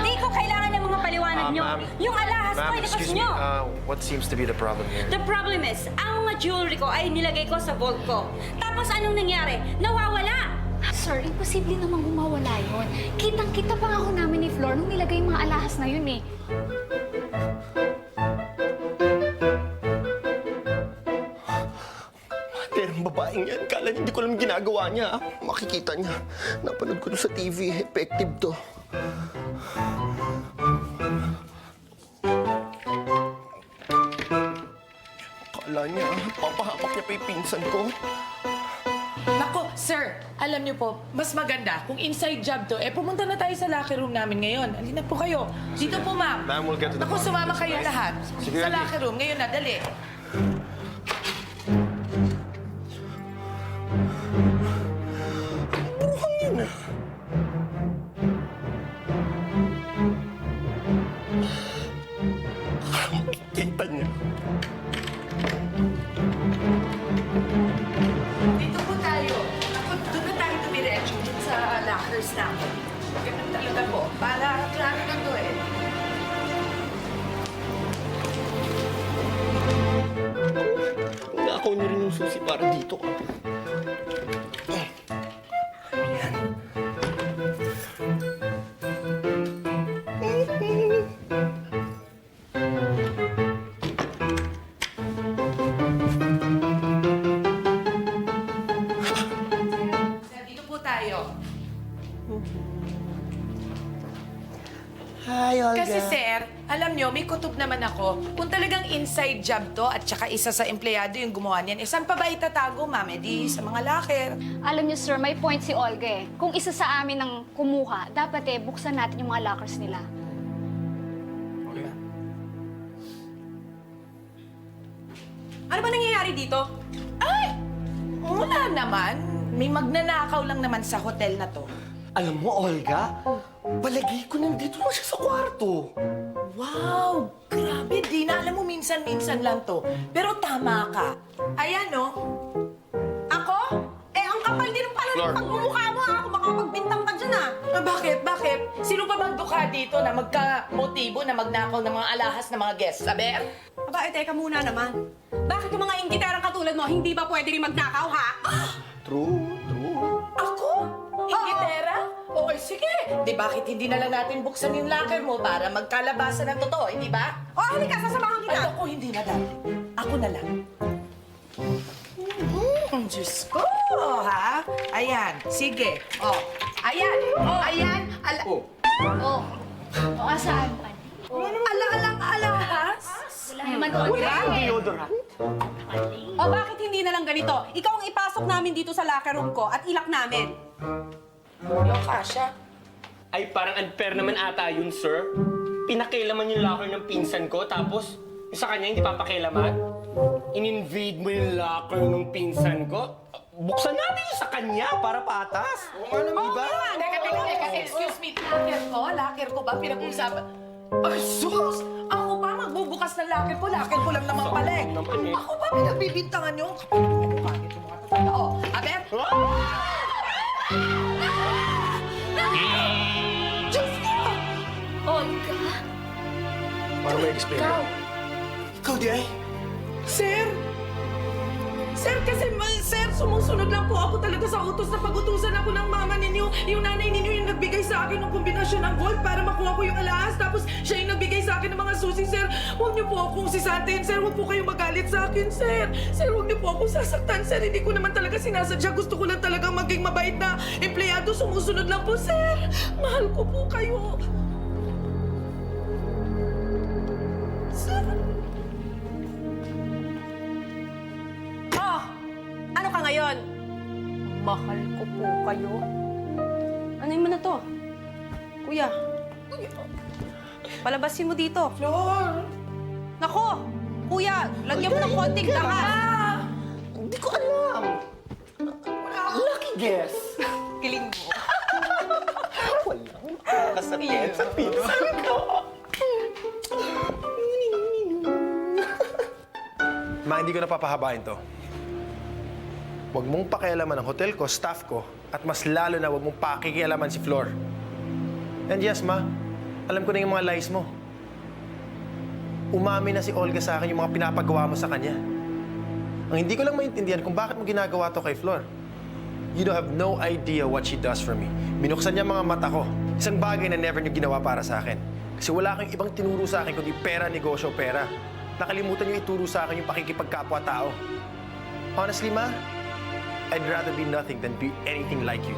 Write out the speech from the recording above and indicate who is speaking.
Speaker 1: Hindi ko kailangan ng mga paliwanag nyo.
Speaker 2: Ma'am.
Speaker 1: Yung alahas ko,
Speaker 2: Ma'am,
Speaker 1: ilabas
Speaker 2: excuse me.
Speaker 1: nyo.
Speaker 2: What seems to be the problem here?
Speaker 1: The problem is, ang mga jewelry ko ay nilagay ko sa vault ko. Tapos anong nangyari? Nawawala!
Speaker 3: Sir, imposible namang gumawala yun. Kitang-kita pa nga ako namin ni Flor nung nilagay yung mga alahas na yun eh.
Speaker 4: Pero ang babaeng yan, kala niya hindi ko alam yung ginagawa niya. Makikita niya. Napanood ko to sa TV. Effective to. Kala niya, papahapak niya pa yung pinsan ko.
Speaker 5: Nako, sir, alam niyo po, mas maganda kung inside job to, pumunta na tayo sa locker room namin ngayon. Halina po kayo. Dito po, ma'am.
Speaker 2: Ma'am, we'll get to the
Speaker 5: Naku,
Speaker 2: bottom
Speaker 5: sumama
Speaker 2: of this,
Speaker 5: kayo
Speaker 2: right?
Speaker 5: lahat.
Speaker 2: Sige,
Speaker 5: Sa
Speaker 2: Andy.
Speaker 5: locker room, ngayon na, dali.
Speaker 4: Buruhang yun ah. Kita niya.
Speaker 5: Dito po tayo. Ako, doon na tayo dumiretso dun sa lockers namin. Ganun talaga po. Para klaro na to eh.
Speaker 4: Nakaw niyo rin yung susi para dito ka. Ayan.
Speaker 5: Sir, dito po tayo.
Speaker 4: Hi, Olga.
Speaker 5: Kasi sir, alam nyo, may kutob naman ako. Kung talagang inside job to at saka isa sa empleyado yung gumawa niyan, saan pa ba itatago, ma'am? Di sa mga locker.
Speaker 3: Alam niyo, sir, may point si Olga eh. Kung isa sa amin ang kumuha, dapat buksan natin yung mga lockers nila.
Speaker 1: Ano ba nangyayari dito?
Speaker 5: Ay! Wala naman. May magnanakaw lang naman sa hotel na to.
Speaker 4: Alam mo, Olga, palagi ko nandito lang siya sa kwarto.
Speaker 5: Wow! Grabe, Dina. Alam mo, minsan-minsan lang to. Pero tama ka. Ayan, no?
Speaker 1: Ako? Ang kapal din pala ng pagmumukha mo, ha? Kung makapagbintang ka dyan, ha?
Speaker 5: Bakit? Bakit? Sino pa bang dukha dito na magka-motibo na magnakaw ng mga alahas ng mga guests? Saber?
Speaker 1: Aba, teka muna naman. Bakit yung mga inggiterang katulad mo, hindi ba pwede rin magnakaw, ha?
Speaker 4: True, true.
Speaker 5: Ako? Ingitera? Okay, sige. Di bakit hindi na lang natin buksan yung locker mo para magkalabasan ng totoo, hindi ba?
Speaker 1: O, halika, sasamahan kita.
Speaker 5: Ay, ako, hindi na dati. Ako na lang. Diyos ko, ha? Ayan, sige. Oh, ayan. Oh, ayan.
Speaker 3: Oh. O, asaan pa?
Speaker 5: Ala-alang alahas?
Speaker 3: Wala naman doon.
Speaker 4: Deodorant?
Speaker 1: O, bakit hindi na lang ganito? Ikaw ang ipasok namin dito sa locker room ko at ilak namin.
Speaker 5: Wala ka siya.
Speaker 6: Ay, parang unfair naman ata yun, sir. Pinakilaman yung locker ng pinsan ko, tapos yung sa kanya hindi papakilaman. In-invade mo yung locker ng pinsan ko. Buksan natin yung sa kanya para patas. Oo nga naman, diba?
Speaker 5: Teka, excuse me. Locker ko ba? Pinag-uusapan. Ay, sus! Ako ba magbubukas ng locker ko? Locker ko lang naman pala eh. Ako ba pinagbibintangan nyo? Kapag mukha nito mga tatanda. Oh, Aber? Diyos ko!
Speaker 3: Olga?
Speaker 2: Para may explain.
Speaker 4: Ikaw di ay?
Speaker 5: Sir? Sir, kasi sir, sumusunod lang po ako talaga sa utos na pag-utusan ako ng mama ninyo. Yung nanay ninyo yung nagbigay sa akin ng kombinasyon ng gold para makuha ko yung alahas. Tapos siya yung nagbigay sa akin ng mga susi, sir. Huwag niyo po akong sisatin, sir. Huwag po kayong magalit sa akin, sir. Sir, huwag niyo po akong sasaktan, sir. Hindi ko naman talaga sinasadya. Gusto ko lang talaga maging mabait na empleyado. Sumusunod lang po, sir. Mahal ko po kayo. Sir.
Speaker 1: Oh, ano ka ngayon? Mahal ko po kayo. Ano yung na to? Kuya. Palabasin mo dito.
Speaker 5: Flor!
Speaker 1: Nako! Kuya, lagyan mo ng konting danga.
Speaker 4: Hindi ko alam. Lucky guess.
Speaker 1: Kiling mo.
Speaker 4: Walang kasapit sa pinsan ko.
Speaker 2: Ma, hindi ko napapahabain to. Huwag mong pakialaman ang hotel ko, staff ko, at mas lalo na huwag mong pakikialaman si Flor. And yes, Ma, Alam ko na yung mga lies mo. Umami na si Olga sa akin yung mga pinapagawa mo sa kanya. Ang hindi ko lang maintindihan kung bakit mo ginagawa to kay Flor. You don't have no idea what she does for me. Binuksan niya mga mata ko. Isang bagay na never niyo ginawa para sa akin. Kasi wala kang ibang tinuro sa akin kundi pera, negosyo, pera. Nakalimutan niyo ituro sa akin yung pakikipagkapwa-tao. Honestly, Ma, I'd rather be nothing than be anything like you.